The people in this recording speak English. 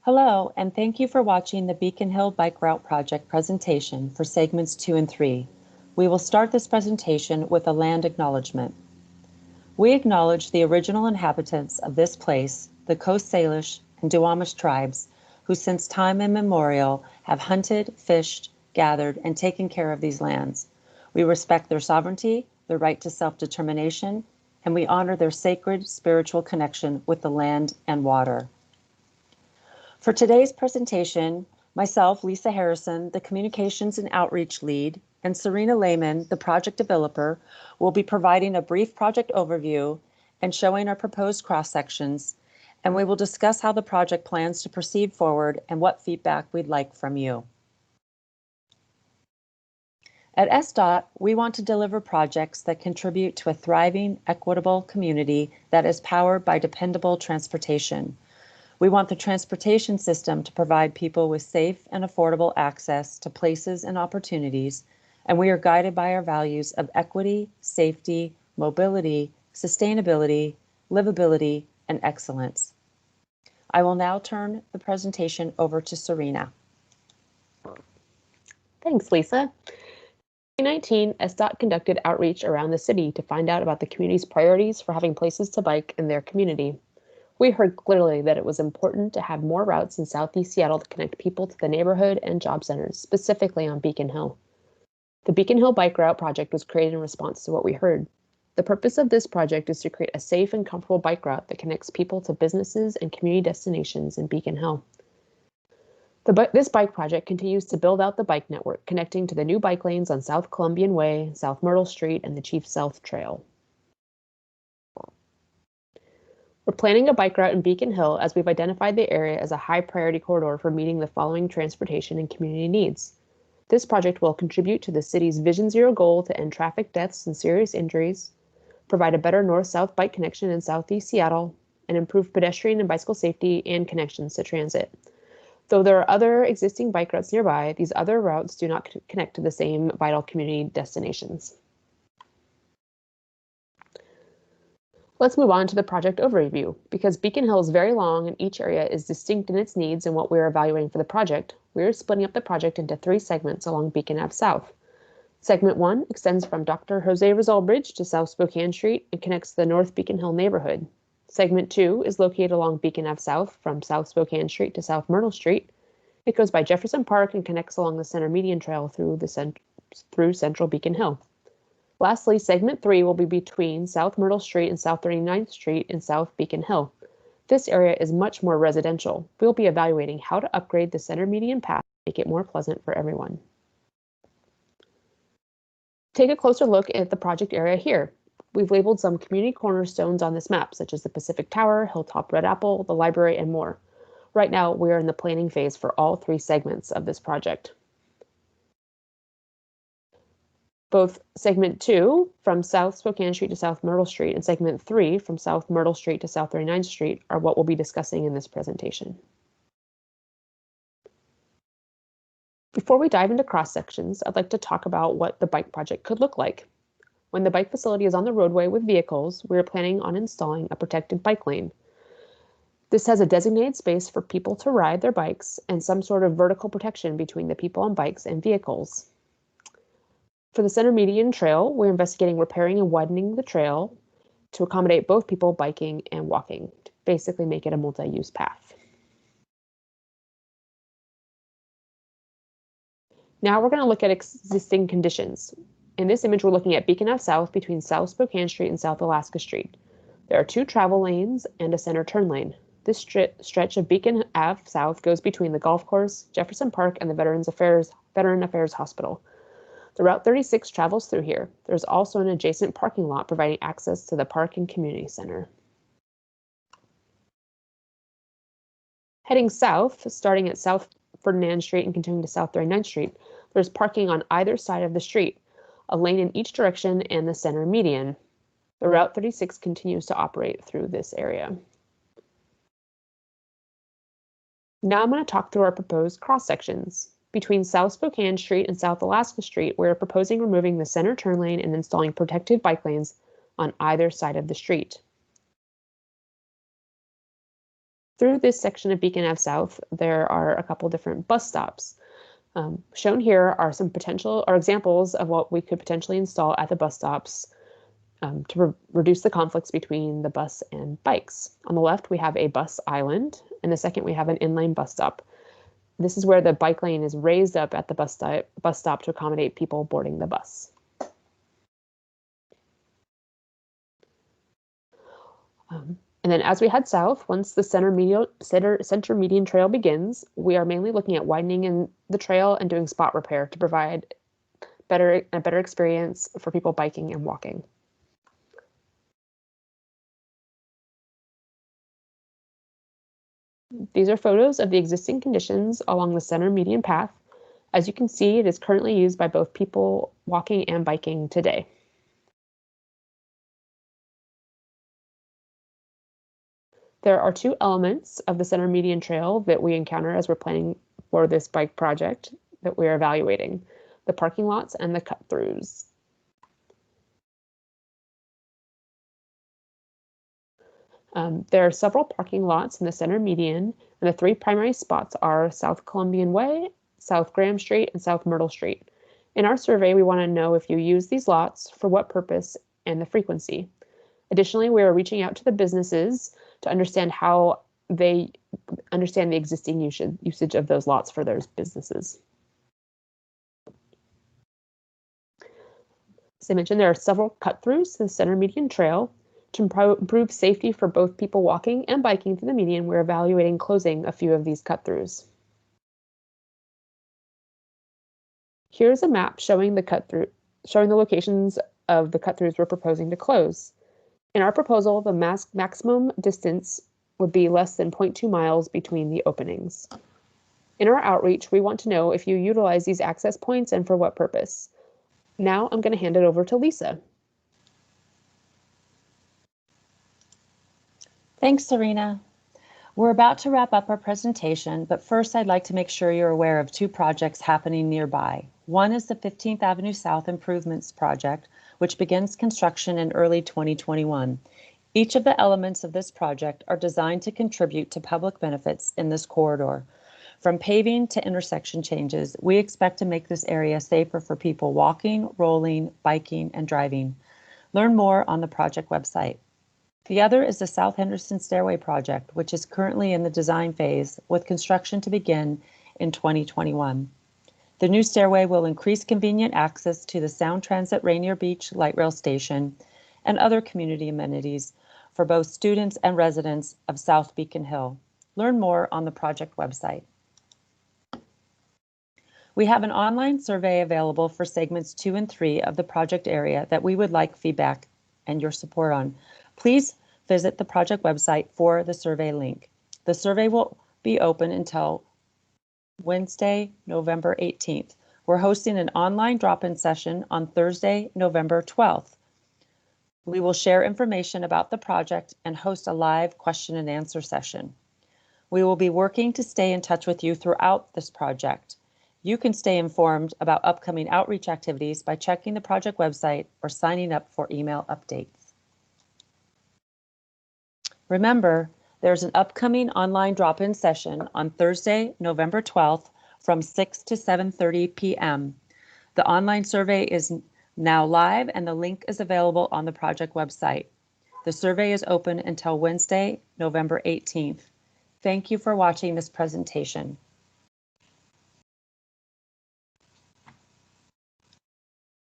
Hello, and thank you for watching the Beacon Hill Bike Route Project presentation for segments 2 and 3. We will start this presentation with a land acknowledgement. We acknowledge the original inhabitants of this place, the Coast Salish and Duwamish tribes, who since time immemorial have hunted, fished, gathered, and taken care of these lands. We respect their sovereignty, their right to self-determination, and we honor their sacred spiritual connection with the land and water. For today's presentation, myself, Lisa Harrison, the Communications and Outreach Lead, and Serena Lehman, the project developer, will be providing a brief project overview and showing our proposed cross-sections, and we will discuss how the project plans to proceed forward and what feedback we'd like from you. At SDOT, we want to deliver projects that contribute to a thriving, equitable community that is powered by dependable transportation. We want the transportation system to provide people with safe and affordable access to places and opportunities, and we are guided by our values of equity, safety, mobility, sustainability, livability, and excellence. I will now turn the presentation over to Serena. Thanks, Lisa. In 2019, SDOT conducted outreach around the city to find out about the community's priorities for having places to bike in their community. We heard clearly that it was important to have more routes in Southeast Seattle to connect people to the neighborhood and job centers, specifically on Beacon Hill. The Beacon Hill Bike Route project was created in response to what we heard. The purpose of this project is to create a safe and comfortable bike route that connects people to businesses and community destinations in Beacon Hill. This bike project continues to build out the bike network, connecting to the new bike lanes on South Columbian Way, South Myrtle Street, and the Chief South Trail. We're planning a bike route in Beacon Hill as we've identified the area as a high priority corridor for meeting the following transportation and community needs. This project will contribute to the city's Vision Zero goal to end traffic deaths and serious injuries, provide a better north-south bike connection in Southeast Seattle, and improve pedestrian and bicycle safety and connections to transit. Though there are other existing bike routes nearby, these other routes do not connect to the same vital community destinations. Let's move on to the project overview. Because Beacon Hill is very long and each area is distinct in its needs and what we're evaluating for the project, we're splitting up the project into 3 segments along Beacon Ave South. Segment 1 extends from Dr. Jose Rizal Bridge to South Spokane Street and connects to the North Beacon Hill neighborhood. Segment 2 is located along Beacon Ave South from South Spokane Street to South Myrtle Street. It goes by Jefferson Park and connects along the Center Median Trail through Central Beacon Hill. Lastly, segment 3 will be between South Myrtle Street and South 39th Street in South Beacon Hill. This area is much more residential. We'll be evaluating how to upgrade the center median path to make it more pleasant for everyone. Take a closer look at the project area here. We've labeled some community cornerstones on this map, such as the Pacific Tower, Hilltop Red Apple, the library, and more. Right now, we are in the planning phase for all 3 segments of this project. Both segment 2 from South Spokane Street to South Myrtle Street and segment 3 from South Myrtle Street to South 39th Street are what we'll be discussing in this presentation. Before we dive into cross sections, I'd like to talk about what the bike project could look like. When the bike facility is on the roadway with vehicles, we are planning on installing a protected bike lane. This has a designated space for people to ride their bikes and some sort of vertical protection between the people on bikes and vehicles. For the Center Median Trail, we're investigating repairing and widening the trail to accommodate both people biking and walking, to basically make it a multi-use path. Now we're going to look at existing conditions. In this image, we're looking at Beacon Ave South between South Spokane Street and South Alaska Street. There are 2 travel lanes and a center turn lane. This stretch of Beacon Ave South goes between the golf course, Jefferson Park, and the Veteran Affairs Hospital. The Route 36 travels through here. There's also an adjacent parking lot providing access to the park and community center. Heading south, starting at South Ferdinand Street and continuing to South 39th Street, there's parking on either side of the street, a lane in each direction, and the center median. The Route 36 continues to operate through this area. Now I'm going to talk through our proposed cross sections. Between South Spokane Street and South Alaska Street, we're proposing removing the center turn lane and installing protected bike lanes on either side of the street. Through this section of Beacon Ave South, there are a couple different bus stops. Shown here are some potential or examples of what we could potentially install at the bus stops to reduce the conflicts between the bus and bikes. On the left, we have a bus island, and the second, we have an inline bus stop. This is where the bike lane is raised up at the bus stop to accommodate people boarding the bus. And then as we head south, once the center median trail begins, we are mainly looking at widening in the trail and doing spot repair to provide a better experience for people biking and walking. These are photos of the existing conditions along the center median path. As you can see, it is currently used by both people walking and biking today. There are two elements of the center median trail that we encounter as we're planning for this bike project that we're evaluating: the parking lots and the cut-throughs. There are several parking lots in the center median, and the three primary spots are South Columbian Way, South Graham Street, and South Myrtle Street. In our survey, we want to know if you use these lots, for what purpose, and the frequency. Additionally, we are reaching out to the businesses to understand how they understand the existing usage of those lots for those businesses. As I mentioned, there are several cut-throughs to the center median trail. To improve safety for both people walking and biking through the median, we're evaluating closing a few of these cut-throughs. Here's a map showing the locations of the cut-throughs we're proposing to close. In our proposal, the maximum distance would be less than 0.2 miles between the openings. In our outreach, we want to know if you utilize these access points and for what purpose. Now I'm going to hand it over to Lisa. Thanks, Serena. We're about to wrap up our presentation, but first I'd like to make sure you're aware of two projects happening nearby. One is the 15th Avenue South Improvements Project, which begins construction in early 2021. Each of the elements of this project are designed to contribute to public benefits in this corridor. From paving to intersection changes, we expect to make this area safer for people walking, rolling, biking, and driving. Learn more on the project website. The other is the South Henderson Stairway Project, which is currently in the design phase with construction to begin in 2021. The new stairway will increase convenient access to the Sound Transit Rainier Beach Light Rail Station and other community amenities for both students and residents of South Beacon Hill. Learn more on the project website. We have an online survey available for segments 2 and 3 of the project area that we would like feedback and your support on. Please visit the project website for the survey link. The survey will be open until Wednesday, November 18th. We're hosting an online drop-in session on Thursday, November 12th. We will share information about the project and host a live question and answer session. We will be working to stay in touch with you throughout this project. You can stay informed about upcoming outreach activities by checking the project website or signing up for email updates. Remember, there's an upcoming online drop-in session on Thursday, November 12th from 6 to 7:30 p.m. The online survey is now live and the link is available on the project website. The survey is open until Wednesday, November 18th. Thank you for watching this presentation.